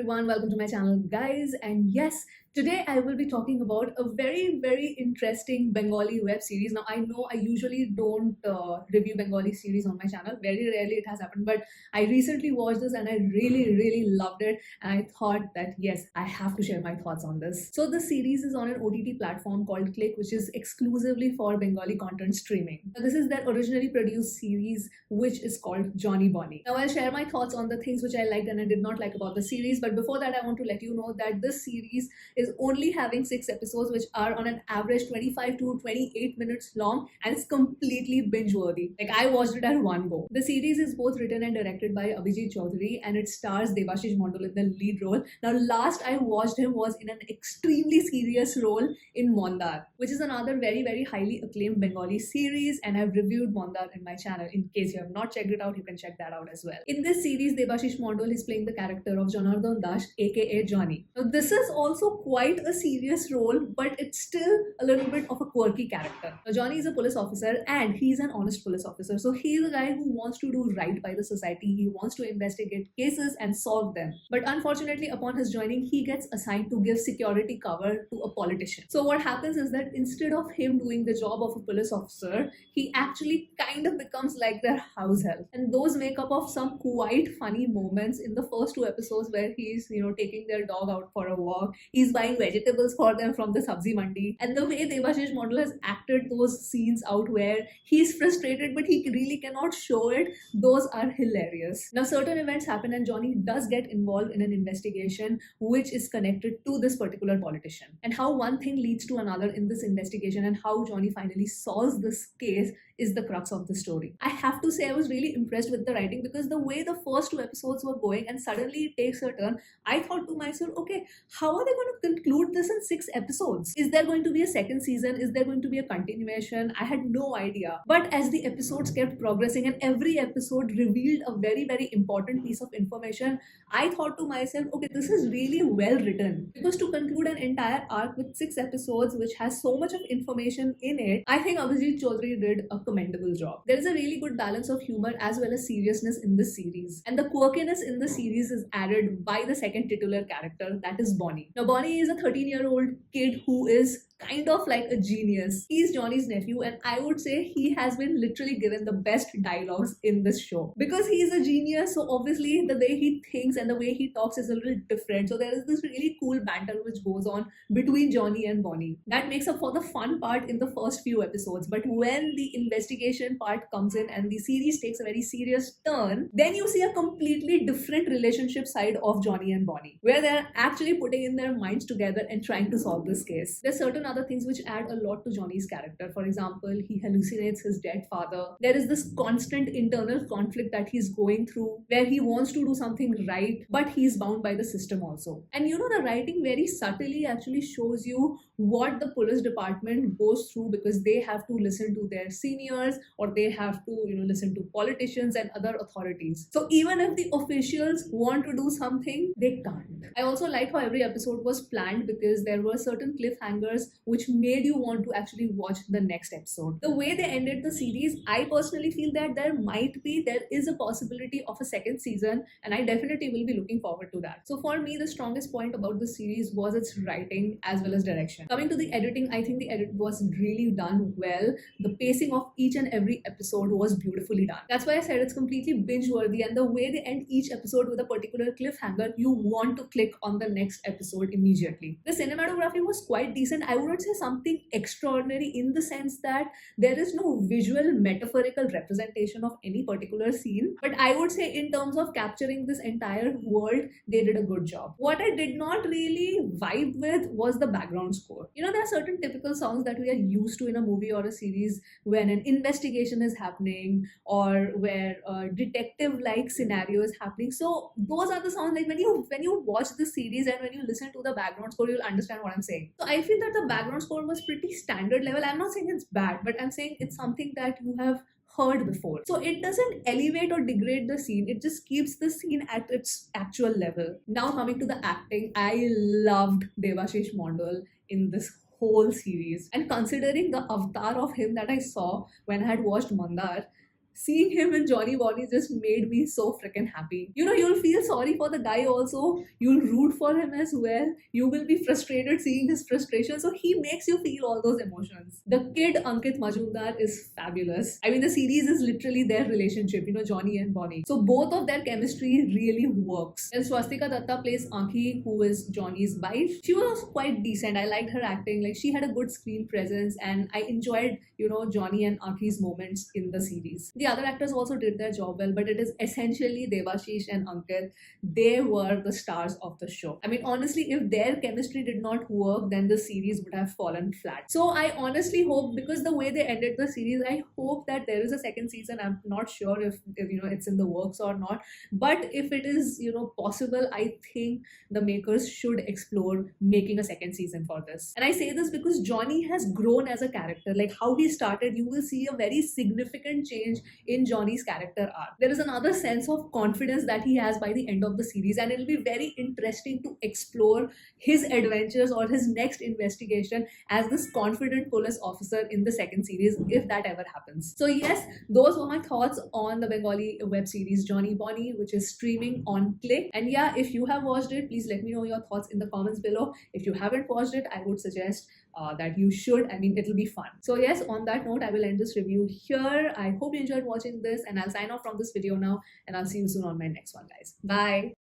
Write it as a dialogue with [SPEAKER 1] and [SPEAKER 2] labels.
[SPEAKER 1] everyone, welcome to my channel guys. And yes, today I will be talking about a very interesting Bengali web series. Now I know I usually don't review Bengali series on my channel, very rarely it has happened, but I recently watched this and I really loved it, and I thought that yes, I have to share my thoughts on this. So the series is on an OTT platform called Klikk, which is exclusively for Bengali content streaming. Now, this is their originally produced series, which is called Johny Bonny. Now I'll share my thoughts on the things which I liked and I did not like about the series, but before that I want to let you know that this series is only having 6 episodes, which are on an average 25 to 28 minutes long, and it's completely binge worthy. Like, I watched it at one go. The series is both written and directed by Abhijit Chaudhary, and it stars Devashish Mondal in the lead role. Now last I watched him was in an extremely serious role in Mondar, which is another very highly acclaimed Bengali series, and I've reviewed Mondar in my channel. In case you have not checked it out, you can check that out as well. In this series, Devashish Mondal is playing the character of Janardhan Das, aka Johnny. Now this is also quite a serious role, but it's still a little bit of a quirky character. Now Johnny is a police officer, and he's an honest police officer. So he's a guy who wants to do right by the society. He wants to investigate cases and solve them. But unfortunately, upon his joining, he gets assigned to give security cover to a politician. So what happens is that instead of him doing the job of a police officer, he actually kind of becomes like their house help. And those make up of some quite funny moments in the first 2 episodes where he's, taking their dog out for a walk. He's buying vegetables for them from the sabzi mandi. And the way Devashish Mondal has acted those scenes out where he's frustrated but he really cannot show it, those are hilarious. Now certain events happen and Johnny does get involved in an investigation which is connected to this particular politician. And how one thing leads to another in this investigation and how Johnny finally solves this case is the crux of the story. I have to say I was really impressed with the writing, because the way the first 2 episodes were going and suddenly it takes a turn, I thought to myself, okay, how are they going to conclude this in 6 episodes? Is there going to be a second season? Is there going to be a continuation? I had no idea. But as the episodes kept progressing and every episode revealed a very important piece of information, I thought to myself, okay, this is really well written. Because to conclude an entire arc with 6 episodes which has so much of information in it, I think Abhijit Chaudhary did a commendable job. There is a really good balance of humor as well as seriousness in this series, and the quirkiness in the series is added by the second titular character, that is Bonny. Now Bonny is a 13-year-old kid who is kind of like a genius. He's Johnny's nephew, and I would say he has been literally given the best dialogues in this show. Because he's a genius, so obviously the way he thinks and the way he talks is a little different. So there is this really cool banter which goes on between Johnny and Bonny. That makes up for the fun part in the first few episodes. But when the investigation part comes in and the series takes a very serious turn, then you see a completely different relationship side of Johnny and Bonny, where they're actually putting in their minds together and trying to solve this case. There's certain other things which add a lot to Johnny's character. For example, he hallucinates his dead father. There is this constant internal conflict that he's going through where he wants to do something right, but he's bound by the system also. And the writing very subtly actually shows you what the police department goes through, because they have to listen to their seniors, or they have to listen to politicians and other authorities. So even if the officials want to do something, they can't. I also like how every episode was planned, because there were certain cliffhangers which made you want to actually watch the next episode. The way they ended the series, I personally feel that there is a possibility of a second season, and I definitely will be looking forward to that. So for me, the strongest point about the series was its writing as well as direction. Coming to the editing, I think the edit was really done well. The pacing of each and every episode was beautifully done. That's why I said it's completely binge worthy, and the way they end each episode with a particular cliffhanger, you want to click on the next episode immediately. The cinematography was quite decent. I wouldn't say something extraordinary in the sense that there is no visual metaphorical representation of any particular scene, but I would say in terms of capturing this entire world, they did a good job. What I did not really vibe with was the background score. There are certain typical songs that we are used to in a movie or a series when an investigation is happening or where a detective like scenario is happening. So those are the songs, like when you watch the series and when you listen to the background score, you'll understand what I'm saying. So I feel that the background score was pretty standard level. I'm not saying it's bad, but I'm saying it's something that you have heard before. So it doesn't elevate or degrade the scene, it just keeps the scene at its actual level. Now coming to the acting, I loved Devashish Mondal in this whole series, and considering the avatar of him that I saw when I had watched Mandar, seeing him and Johny Bonny just made me so freaking happy. You know, you'll feel sorry for the guy also, you'll root for him as well, you will be frustrated seeing his frustration, so he makes you feel all those emotions. The kid Ankit Majumdar is fabulous. I mean, the series is literally their relationship, you know, Johny and Bonny. So both of their chemistry really works. And Swastika Datta plays Ankhi, who is Johnny's wife. She was quite decent. I liked her acting. Like, she had a good screen presence, and I enjoyed, you know, Johny and Ankhi's moments in the series. The other actors also did their job well, but it is essentially Devashish and Ankit. They were the stars of the show. I mean, honestly, if their chemistry did not work, then the series would have fallen flat. So I honestly hope, because the way they ended the series, I hope that there is a second season. I'm not sure if you know, it's in the works or not, but if it is, you know, possible, I think the makers should explore making a second season for this. And I say this because Johny has grown as a character. Like, how he started, you will see a very significant change in Johnny's character arc. There is another sense of confidence that he has by the end of the series, and it'll be very interesting to explore his adventures or his next investigation as this confident police officer in the second series, if that ever happens. So yes, those were my thoughts on the Bengali web series Johny Bonny, which is streaming on Klikk. And yeah, if you have watched it, please let me know your thoughts in the comments below. If you haven't watched it, I would suggest that you should. I mean, it'll be fun. So yes, on that note, I will end this review here. I hope you enjoyed watching this, and I'll sign off from this video now, and I'll see you soon on my next one, guys. Bye.